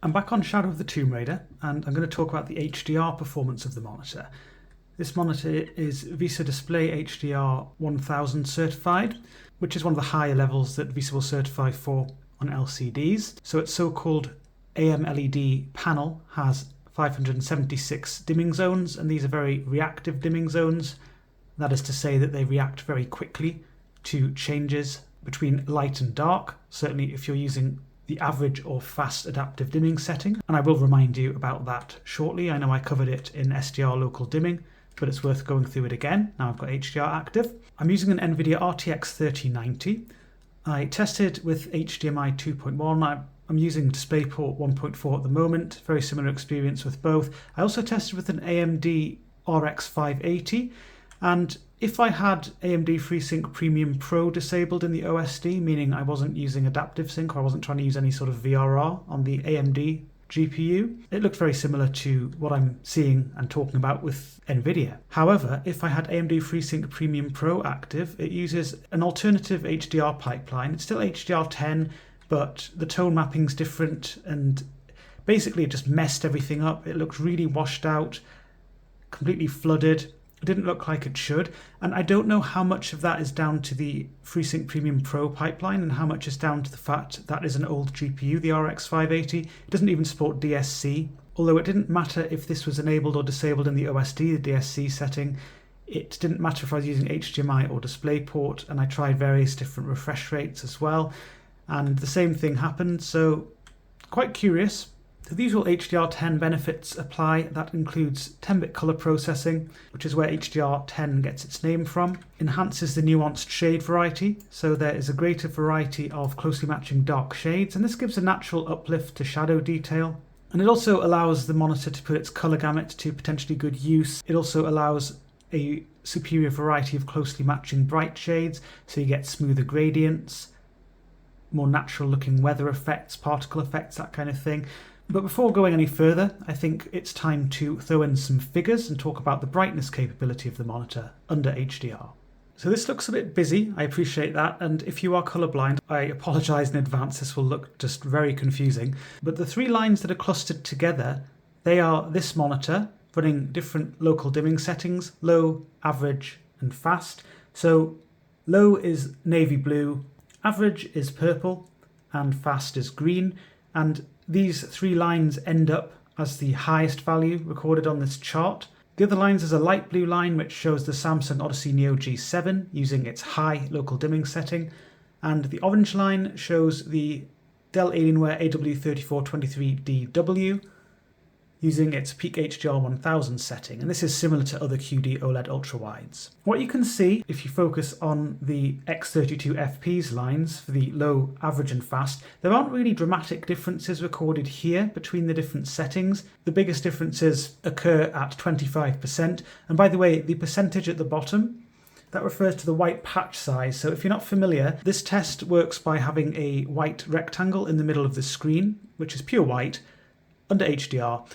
I'm back on Shadow of the Tomb Raider, and I'm going to talk about the HDR performance of the monitor. This monitor is VESA Display HDR 1000 certified, which is one of the higher levels that VESA will certify for on LCDs. So its so-called AMLED panel has 576 dimming zones, and these are very reactive dimming zones. That is to say that they react very quickly to changes between light and dark, certainly if you're using the average or fast adaptive dimming setting, and I will remind you about that shortly. I know I covered it in SDR local dimming, but it's worth going through it again now I've got HDR active. I'm using an NVIDIA RTX 3090. I tested with HDMI 2.1. I'm using DisplayPort 1.4 at the moment, very similar experience with both. I also tested with an AMD RX 580, and if I had AMD FreeSync Premium Pro disabled in the OSD, meaning I wasn't using adaptive sync or I wasn't trying to use any sort of VRR on the AMD GPU, it looked very similar to what I'm seeing and talking about with NVIDIA. However, if I had AMD FreeSync Premium Pro active, it uses an alternative HDR pipeline. It's still HDR10, but the tone mapping's different, and basically it just messed everything up. It looked really washed out, completely flooded. It didn't look like it should, and I don't know how much of that is down to the FreeSync Premium Pro pipeline and how much is down to the fact that is an old GPU, the RX 580. It doesn't even support DSC, although it didn't matter if this was enabled or disabled in the OSD, the DSC setting. It didn't matter if I was using HDMI or DisplayPort, and I tried various different refresh rates as well, and the same thing happened, so quite curious. The usual HDR10 benefits apply. That includes 10-bit color processing, which is where HDR10 gets its name from. Enhances the nuanced shade variety, so there is a greater variety of closely matching dark shades, and this gives a natural uplift to shadow detail. And it also allows the monitor to put its color gamut to potentially good use. It also allows a superior variety of closely matching bright shades, so you get smoother gradients, more natural looking weather effects, particle effects, that kind of thing. But before going any further, I think it's time to throw in some figures and talk about the brightness capability of the monitor under HDR. So this looks a bit busy, I appreciate that, and if you are colorblind, I apologize in advance, this will look just very confusing. But the three lines that are clustered together, they are this monitor running different local dimming settings: low, average, and fast. So low is navy blue, average is purple, and fast is green, and these three lines end up as the highest value recorded on this chart. The other lines is a light blue line which shows the Samsung Odyssey Neo G7 using its high local dimming setting, and the orange line shows the Dell Alienware AW3423DW using its peak HDR 1000 setting, and this is similar to other QD OLED ultrawides. What you can see if you focus on the X32 FP's lines for the low, average and fast, there aren't really dramatic differences recorded here between the different settings. The biggest differences occur at 25%, and by the way, the percentage at the bottom, that refers to the white patch size. So if you're not familiar, this test works by having a white rectangle in the middle of the screen, which is pure white, under HDR,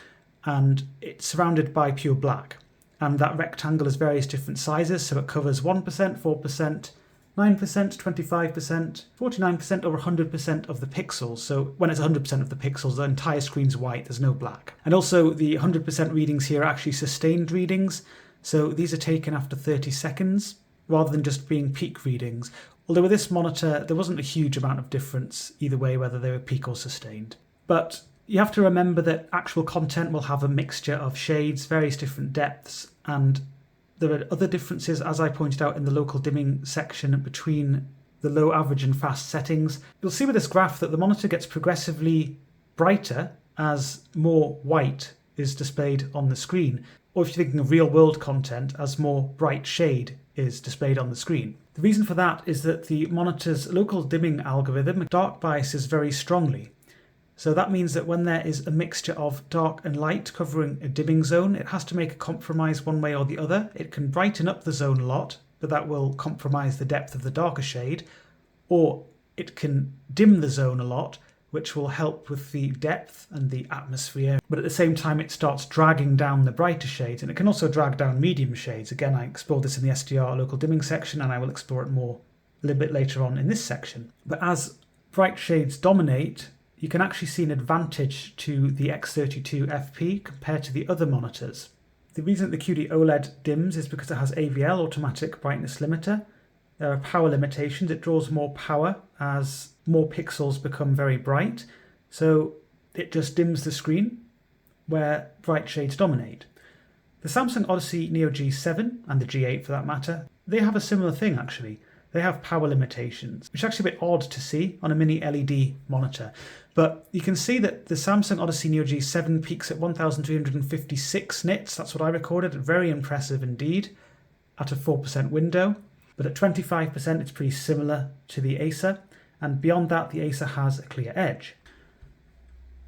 and it's surrounded by pure black. And that rectangle is various different sizes, so it covers 1%, 4%, 9%, 25%, 49%, or 100% of the pixels. So when it's 100% of the pixels, the entire screen's white, there's no black. And also the 100% readings here are actually sustained readings, so these are taken after 30 seconds, rather than just being peak readings. Although with this monitor, there wasn't a huge amount of difference either way, whether they were peak or sustained. But you have to remember that actual content will have a mixture of shades, various different depths, and there are other differences, as I pointed out in the local dimming section, between the low, average and fast settings. You'll see with this graph that the monitor gets progressively brighter as more white is displayed on the screen, or if you're thinking of real-world content, as more bright shade is displayed on the screen. The reason for that is that the monitor's local dimming algorithm dark biases very strongly. So that means that when there is a mixture of dark and light covering a dimming zone, it has to make a compromise one way or the other. It can brighten up the zone a lot, but that will compromise the depth of the darker shade, or it can dim the zone a lot, which will help with the depth and the atmosphere, but at the same time it starts dragging down the brighter shades, and it can also drag down medium shades. Again, I explored this in the SDR local dimming section, and I will explore it more a little bit later on in this section. But as bright shades dominate, you can actually see an advantage to the X32 FP compared to the other monitors. The reason that the QD OLED dims is because it has AVL, automatic brightness limiter. There are power limitations. It draws more power as more pixels become very bright. So it just dims the screen where bright shades dominate. The Samsung Odyssey Neo G7 and the G8 for that matter, they have a similar thing actually. They have power limitations, which is actually a bit odd to see on a mini LED monitor. But you can see that the Samsung Odyssey Neo G7 peaks at 1356 nits. That's what I recorded. Very impressive indeed at a 4% window. But at 25%, it's pretty similar to the Acer. And beyond that, the Acer has a clear edge.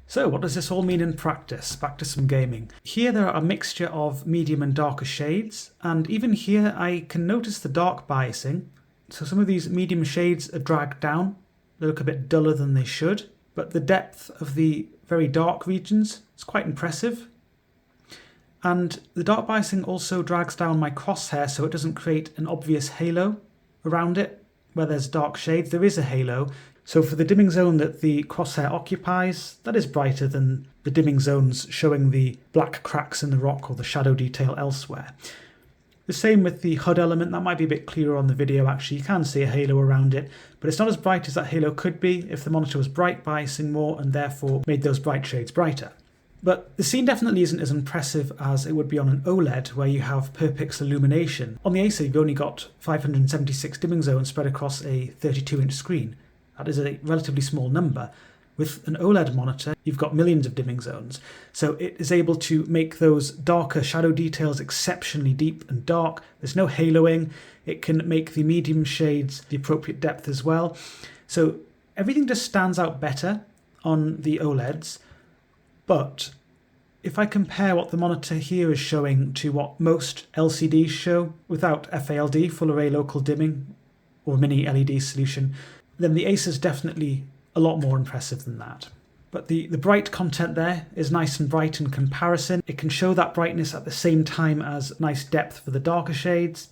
So what does this all mean in practice? Back to some gaming. Here there are a mixture of medium and darker shades. And even here I can notice the dark biasing. So some of these medium shades are dragged down. They look a bit duller than they should. But the depth of the very dark regions is quite impressive. And the dark biasing also drags down my crosshair so it doesn't create an obvious halo around it. Where there's dark shades, there is a halo. So for the dimming zone that the crosshair occupies, that is brighter than the dimming zones showing the black cracks in the rock or the shadow detail elsewhere. The same with the HUD element. That might be a bit clearer on the video actually. You can see a halo around it, but it's not as bright as that halo could be if the monitor was bright biasing more and therefore made those bright shades brighter. But the scene definitely isn't as impressive as it would be on an OLED where you have per pixel illumination. On the Acer you've only got 576 dimming zones spread across a 32-inch screen. That is a relatively small number. With an OLED monitor, you've got millions of dimming zones. So it is able to make those darker shadow details exceptionally deep and dark. There's no haloing. It can make the medium shades the appropriate depth as well. So everything just stands out better on the OLEDs. But if I compare what the monitor here is showing to what most LCDs show without FALD, full array local dimming, or mini LED solution, then the Acer is definitely a lot more impressive than that. But the bright content there is nice and bright in comparison. It can show that brightness at the same time as nice depth for the darker shades.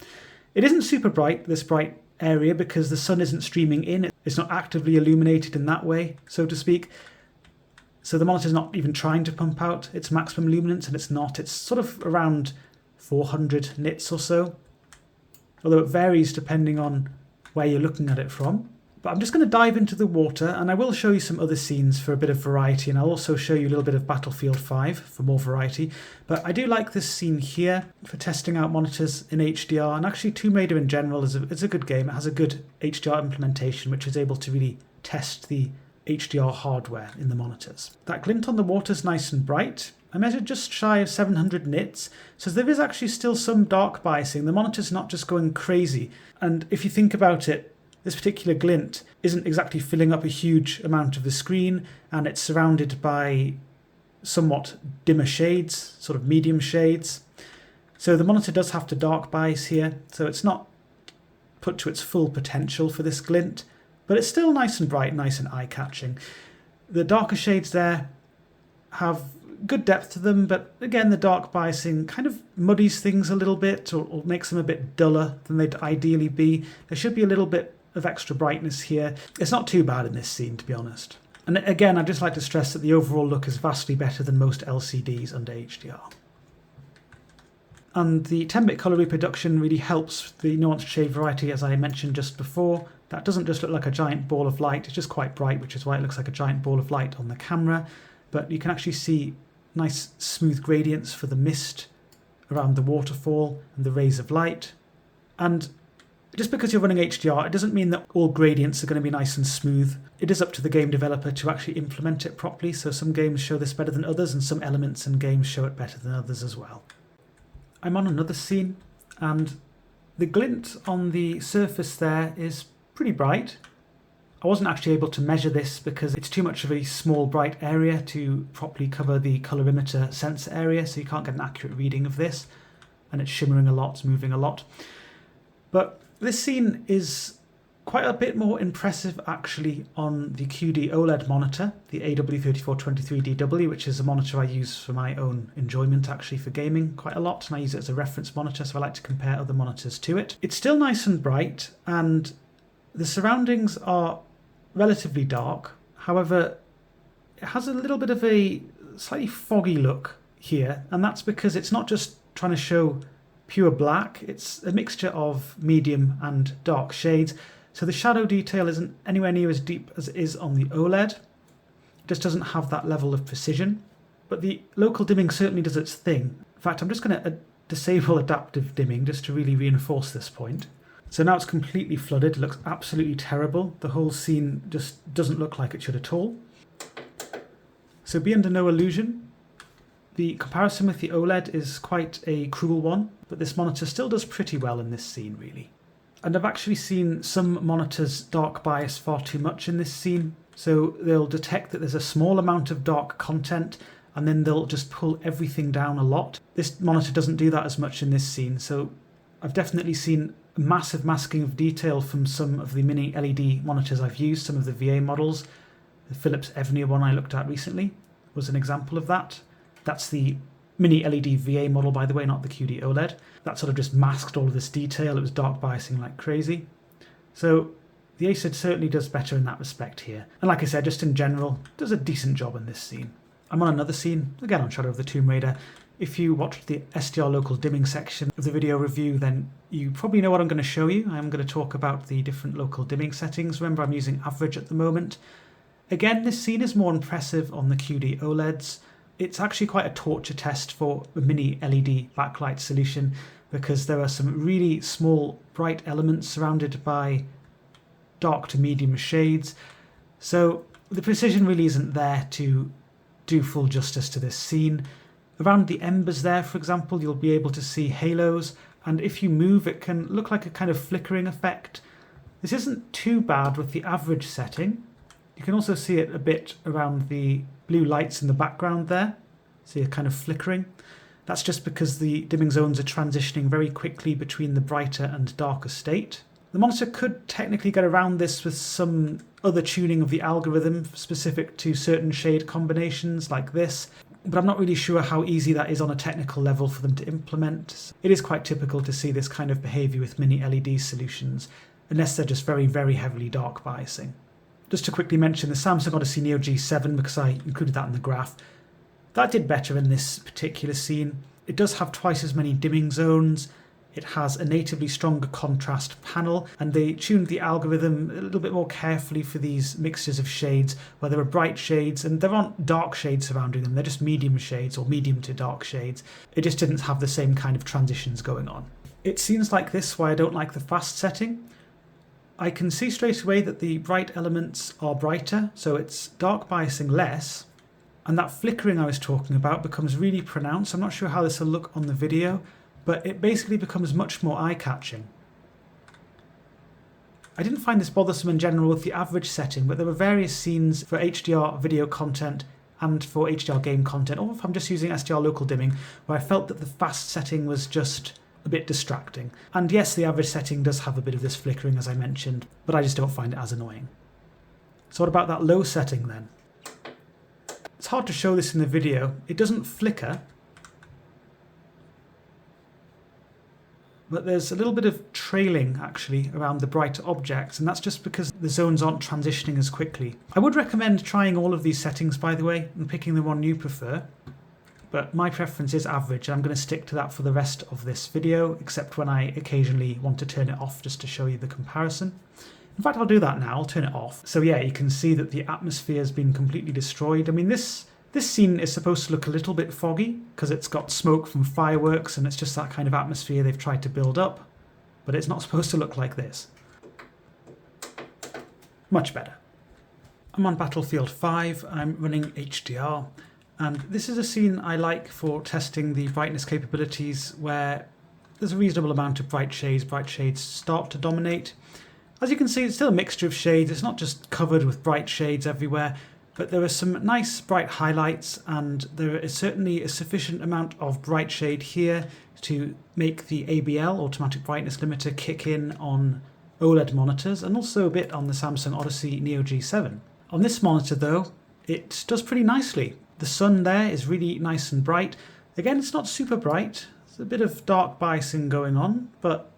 It isn't super bright, this bright area, because the sun isn't streaming in. It's not actively illuminated in that way, so to speak. So the monitor's not even trying to pump out its maximum luminance, and it's not. It's sort of around 400 nits or so, although it varies depending on where you're looking at it from. But I'm just going to dive into the water, and I will show you some other scenes for a bit of variety, and I'll also show you a little bit of Battlefield 5 for more variety. But I do like this scene here for testing out monitors in HDR, and actually Tomb Raider in general is a good game. It has a good HDR implementation which is able to really test the HDR hardware in the monitors. That glint on the water is nice and bright. I measured just shy of 700 nits, so there is actually still some dark biasing. The monitor's not just going crazy, and if you think about it, this particular glint isn't exactly filling up a huge amount of the screen, and it's surrounded by somewhat dimmer shades, sort of medium shades. So the monitor does have to dark bias here, so it's not put to its full potential for this glint, but it's still nice and bright, nice and eye-catching. The darker shades there have good depth to them, but again the dark biasing kind of muddies things a little bit or makes them a bit duller than they'd ideally be. There should be a little bit of extra brightness here. It's not too bad in this scene, to be honest. And again, I'd just like to stress that the overall look is vastly better than most LCDs under HDR. And the 10-bit colour reproduction really helps the nuanced shade variety, as I mentioned just before. That doesn't just look like a giant ball of light, it's just quite bright, which is why it looks like a giant ball of light on the camera. But you can actually see nice smooth gradients for the mist around the waterfall and the rays of light. And just because you're running HDR, it doesn't mean that all gradients are going to be nice and smooth. It is up to the game developer to actually implement it properly, so some games show this better than others, and some elements in games show it better than others as well. I'm on another scene, and the glint on the surface there is pretty bright. I wasn't actually able to measure this because it's too much of a small bright area to properly cover the colorimeter sensor area, so you can't get an accurate reading of this, and it's shimmering a lot, it's moving a lot. But this scene is quite a bit more impressive actually on the QD OLED monitor, the AW3423DW, which is a monitor I use for my own enjoyment actually for gaming quite a lot, and I use it as a reference monitor, so I like to compare other monitors to it. It's still nice and bright, and the surroundings are relatively dark. However, it has a little bit of a slightly foggy look here, and that's because it's not just trying to show pure black, it's a mixture of medium and dark shades. So the shadow detail isn't anywhere near as deep as it is on the OLED. It just doesn't have that level of precision. But the local dimming certainly does its thing. In fact, I'm just going to disable adaptive dimming just to really reinforce this point. So now it's completely flooded, it looks absolutely terrible. The whole scene just doesn't look like it should at all. So be under no illusion. The comparison with the OLED is quite a cruel one, but this monitor still does pretty well in this scene, really. And I've actually seen some monitors dark bias far too much in this scene, so they'll detect that there's a small amount of dark content and then they'll just pull everything down a lot. This monitor doesn't do that as much in this scene, so I've definitely seen massive masking of detail from some of the mini LED monitors I've used, some of the VA models. The Philips Evnia one I looked at recently was an example of that. That's the mini LED VA model, by the way, not the QD OLED. That sort of just masked all of this detail. It was dark biasing like crazy. So the Acer certainly does better in that respect here. And like I said, just in general, does a decent job in this scene. I'm on another scene, again on Shadow of the Tomb Raider. If you watched the SDR local dimming section of the video review, then you probably know what I'm going to show you. I'm going to talk about the different local dimming settings. Remember, I'm using average at the moment. Again, this scene is more impressive on the QD OLEDs. It's actually quite a torture test for a mini LED backlight solution because there are some really small bright elements surrounded by dark to medium shades. So the precision really isn't there to do full justice to this scene. Around the embers there, for example, you'll be able to see halos, and if you move it can look like a kind of flickering effect. This isn't too bad with the average setting. You can also see it a bit around the blue lights in the background there. See a kind of flickering. That's just because the dimming zones are transitioning very quickly between the brighter and darker state. The monitor could technically get around this with some other tuning of the algorithm specific to certain shade combinations like this, but I'm not really sure how easy that is on a technical level for them to implement. It is quite typical to see this kind of behaviour with mini LED solutions, unless they're just very, very heavily dark biasing. Just to quickly mention the Samsung Odyssey Neo G7, because I included that in the graph. That did better in this particular scene. It does have twice as many dimming zones. It has a natively stronger contrast panel, and they tuned the algorithm a little bit more carefully for these mixtures of shades, where there are bright shades and there aren't dark shades surrounding them, they're just medium shades or medium to dark shades. It just didn't have the same kind of transitions going on. It's scenes like this why I don't like the fast setting. I can see straight away that the bright elements are brighter, so it's dark biasing less, and that flickering I was talking about becomes really pronounced. I'm not sure how this will look on the video, but it basically becomes much more eye-catching. I didn't find this bothersome in general with the average setting, but there were various scenes for HDR video content and for HDR game content, or if I'm just using SDR local dimming, where I felt that the fast setting was just a bit distracting. And yes, the average setting does have a bit of this flickering, as I mentioned, but I just don't find it as annoying. So what about that low setting then? It's hard to show this in the video. It doesn't flicker, but there's a little bit of trailing actually around the brighter objects, and that's just because the zones aren't transitioning as quickly. I would recommend trying all of these settings, by the way, and picking the one you prefer, but my preference is average. I'm going to stick to that for the rest of this video, except when I occasionally want to turn it off just to show you the comparison. In fact, I'll do that now. I'll turn it off. So yeah, you can see that the atmosphere has been completely destroyed. I mean, this scene is supposed to look a little bit foggy because it's got smoke from fireworks and it's just that kind of atmosphere they've tried to build up, but it's not supposed to look like this. Much better. I'm on Battlefield 5, I'm running HDR, and this is a scene I like for testing the brightness capabilities where there's a reasonable amount of bright shades start to dominate. As you can see, it's still a mixture of shades, it's not just covered with bright shades everywhere, but there are some nice bright highlights, and there is certainly a sufficient amount of bright shade here to make the ABL, automatic brightness limiter, kick in on OLED monitors, and also a bit on the Samsung Odyssey Neo G7. On this monitor though, it does pretty nicely. The sun there is really nice and bright. Again, it's not super bright, there's a bit of dark biasing going on, but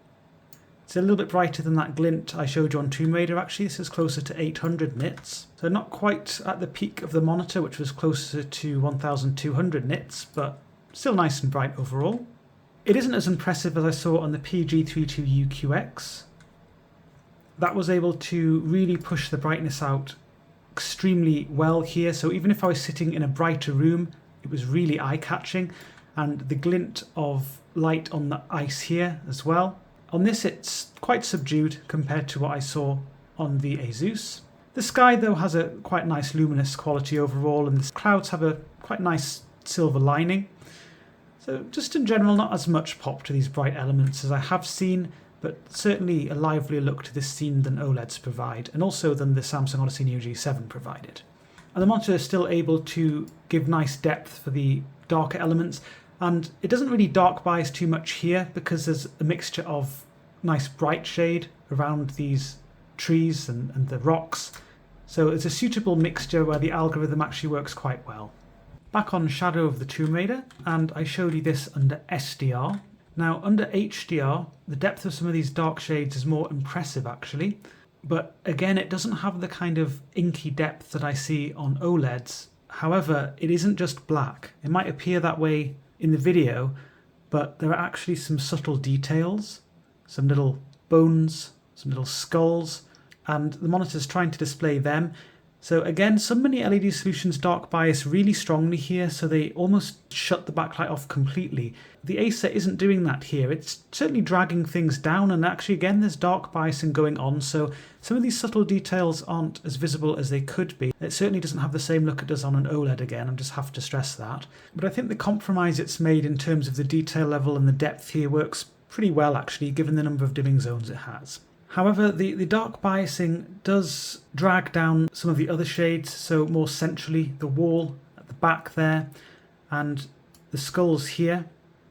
It's a little bit brighter than that glint I showed you on Tomb Raider actually. This is closer to 800 nits. So not quite at the peak of the monitor, which was closer to 1200 nits, but still nice and bright overall. It isn't as impressive as I saw on the PG32UQX. That was able to really push the brightness out extremely well here. So even if I was sitting in a brighter room, it was really eye-catching. And the glint of light on the ice here as well. On this it's quite subdued compared to what I saw on the Asus. The sky though has a quite nice luminous quality overall, and the clouds have a quite nice silver lining. So just in general, not as much pop to these bright elements as I have seen, but certainly a livelier look to this scene than OLEDs provide, and also than the Samsung Odyssey Neo G7 provided. And the monitor is still able to give nice depth for the darker elements, and it doesn't really dark bias too much here because there's a mixture of nice bright shade around these trees and the rocks. So it's a suitable mixture where the algorithm actually works quite well. Back on Shadow of the Tomb Raider, and I showed you this under SDR. Now under HDR, the depth of some of these dark shades is more impressive actually, but again it doesn't have the kind of inky depth that I see on OLEDs. However, it isn't just black. It might appear that way in the video, but there are actually some subtle details, some little bones, some little skulls, and the monitor's trying to display them. So again, some mini LED solutions dark bias really strongly here, so they almost shut the backlight off completely. The Acer isn't doing that here. It's certainly dragging things down, and actually again there's dark biasing going on, so some of these subtle details aren't as visible as they could be. It certainly doesn't have the same look it does on an OLED again, I just have to stress that. But I think the compromise it's made in terms of the detail level and the depth here works pretty well actually, given the number of dimming zones it has. However, the dark biasing does drag down some of the other shades, so more centrally the wall at the back there, and the skulls here,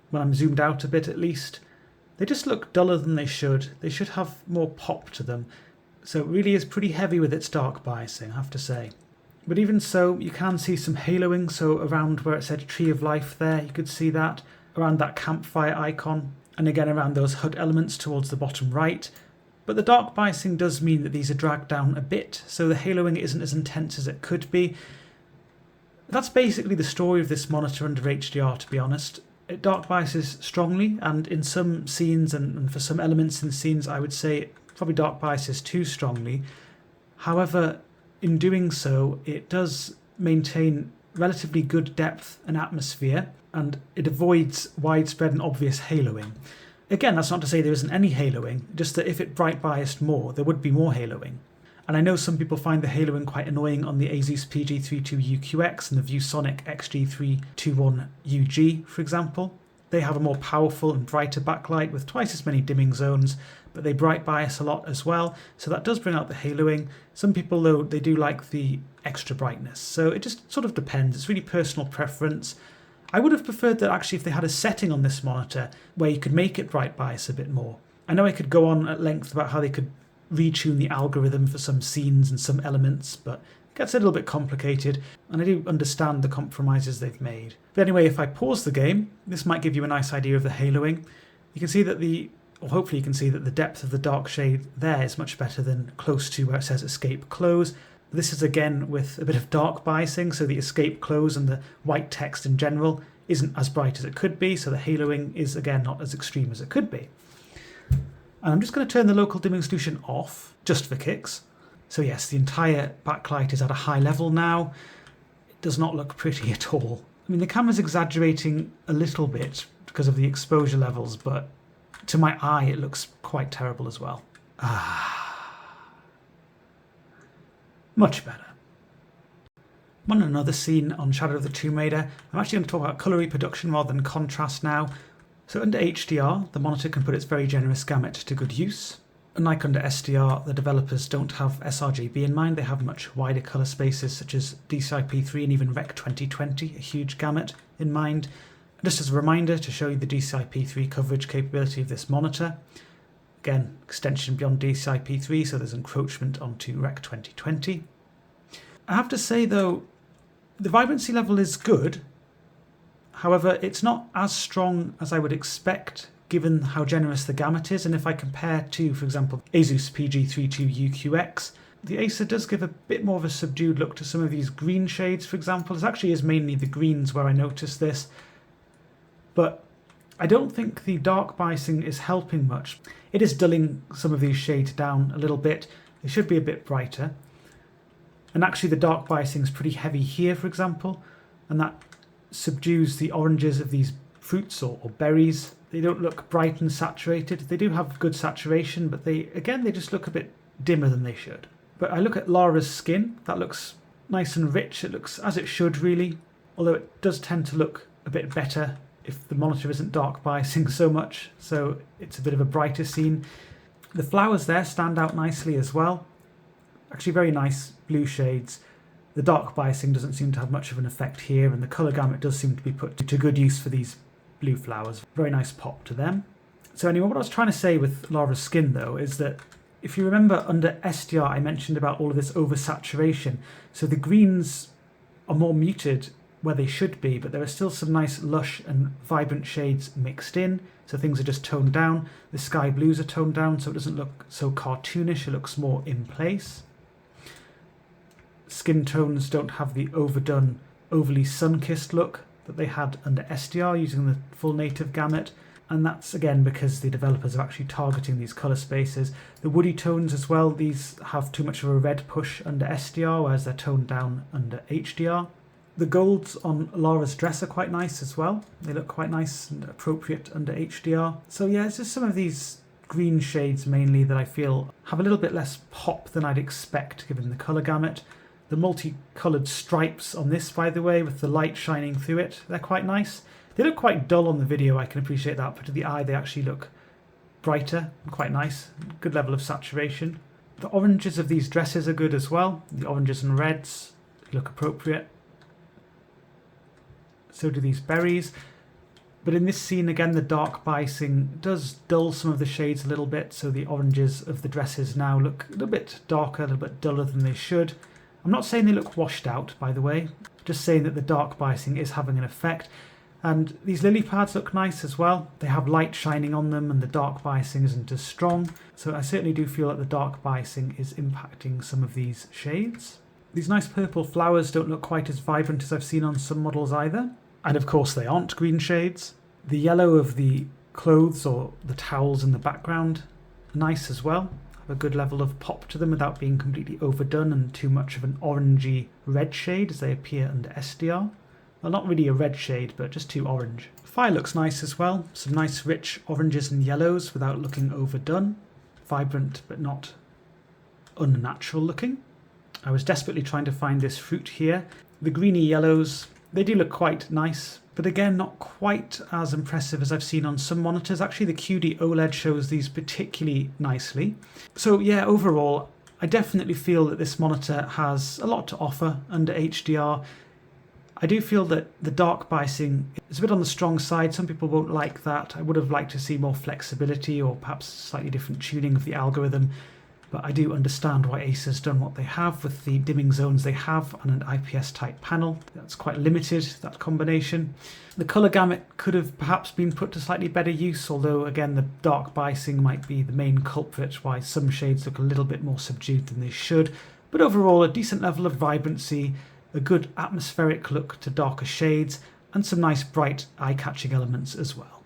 when I'm zoomed out a bit at least, they just look duller than they should. They should have more pop to them. So it really is pretty heavy with its dark biasing, I have to say. But even so, you can see some haloing, so around where it said Tree of Life there, you could see that, around that campfire icon, and again around those HUD elements towards the bottom right. But the dark biasing does mean that these are dragged down a bit, so the haloing isn't as intense as it could be. That's basically the story of this monitor under HDR, to be honest. It dark biases strongly, and in some scenes and for some elements in scenes I would say it probably dark biases too strongly. However, in doing so it does maintain relatively good depth and atmosphere, and it avoids widespread and obvious haloing. Again, that's not to say there isn't any haloing, just that if it bright biased more, there would be more haloing. And I know some people find the haloing quite annoying on the Asus PG32UQX and the ViewSonic XG321UG, for example. They have a more powerful and brighter backlight with twice as many dimming zones, but they bright bias a lot as well, so that does bring out the haloing. Some people, though, they do like the extra brightness, so it just sort of depends. It's really personal preference. I would have preferred that actually if they had a setting on this monitor where you could make it bright bias a bit more. I know I could go on at length about how they could retune the algorithm for some scenes and some elements, but it gets a little bit complicated, and I do understand the compromises they've made. But anyway, if I pause the game, this might give you a nice idea of the haloing. You can see that or hopefully you can see that the depth of the dark shade there is much better than close to where it says escape close. This is again with a bit of dark biasing, so the escape close and the white text in general isn't as bright as it could be, so the haloing is again not as extreme as it could be. And I'm just going to turn the local dimming solution off, just for kicks. So yes, the entire backlight is at a high level now. It does not look pretty at all. I mean, the camera's exaggerating a little bit because of the exposure levels, but to my eye it looks quite terrible as well. Much better. I'm on another scene on Shadow of the Tomb Raider. I'm actually going to talk about colour reproduction rather than contrast now. So under HDR, the monitor can put its very generous gamut to good use. Unlike under SDR, the developers don't have sRGB in mind. They have much wider colour spaces such as DCI-P3 and even Rec 2020, a huge gamut, in mind. Just as a reminder to show you the DCI-P3 coverage capability of this monitor. Again, extension beyond DCI-P3, so there's encroachment onto Rec 2020. I have to say though, the vibrancy level is good. However, it's not as strong as I would expect given how generous the gamut is, and if I compare to, for example, Asus PG32UQX, the Acer does give a bit more of a subdued look to some of these green shades, for example. It actually is mainly the greens where I notice this, but I don't think the dark biasing is helping much. It is dulling some of these shades down a little bit. They should be a bit brighter. And actually the dark biasing is pretty heavy here, for example, and that subdues the oranges of these fruits or berries. They don't look bright and saturated. They do have good saturation, but they just look a bit dimmer than they should. But I look at Lara's skin. That looks nice and rich. It looks as it should, really, although it does tend to look a bit better if the monitor isn't dark biasing so much, so it's a bit of a brighter scene. The flowers there stand out nicely as well. Actually very nice blue shades. The dark biasing doesn't seem to have much of an effect here, and the colour gamut does seem to be put to good use for these blue flowers. Very nice pop to them. So anyway, what I was trying to say with Lara's skin though is that if you remember under SDR I mentioned about all of this oversaturation, so the greens are more muted where they should be, but there are still some nice lush and vibrant shades mixed in, so things are just toned down. The sky blues are toned down so it doesn't look so cartoonish, it looks more in place. Skin tones don't have the overdone, overly sun-kissed look that they had under SDR using the full native gamut, and that's again because the developers are actually targeting these colour spaces. The woody tones as well, these have too much of a red push under SDR, whereas they're toned down under HDR. The golds on Lara's dress are quite nice as well. They look quite nice and appropriate under HDR. So yeah, it's just some of these green shades mainly that I feel have a little bit less pop than I'd expect given the colour gamut. The multicoloured stripes on this, by the way, with the light shining through it, they're quite nice. They look quite dull on the video, I can appreciate that, but to the eye they actually look brighter and quite nice. Good level of saturation. The oranges of these dresses are good as well. The oranges and reds look appropriate. So do these berries. But in this scene, again, the dark biasing does dull some of the shades a little bit, so the oranges of the dresses now look a little bit darker, a little bit duller than they should. I'm not saying they look washed out, by the way, just saying that the dark biasing is having an effect. And these lily pads look nice as well. They have light shining on them and the dark biasing isn't as strong. So I certainly do feel that the dark biasing is impacting some of these shades. These nice purple flowers don't look quite as vibrant as I've seen on some models either. And of course they aren't green shades. The yellow of the clothes or the towels in the background, nice as well. Have a good level of pop to them without being completely overdone and too much of an orangey red shade as they appear under SDR. Well, not really a red shade, but just too orange. Fire looks nice as well. Some nice rich oranges and yellows without looking overdone. Vibrant but not unnatural looking. I was desperately trying to find this fruit here. The greeny yellows, they do look quite nice, but again, not quite as impressive as I've seen on some monitors. Actually, the QD OLED shows these particularly nicely. So yeah, overall, I definitely feel that this monitor has a lot to offer under HDR. I do feel that the dark biasing is a bit on the strong side. Some people won't like that. I would have liked to see more flexibility or perhaps slightly different tuning of the algorithm. But I do understand why Acer's done what they have with the dimming zones they have on an IPS type panel. That's quite limited, that combination. The colour gamut could have perhaps been put to slightly better use, although again the dark biasing might be the main culprit why some shades look a little bit more subdued than they should. But overall, a decent level of vibrancy, a good atmospheric look to darker shades, and some nice bright eye-catching elements as well.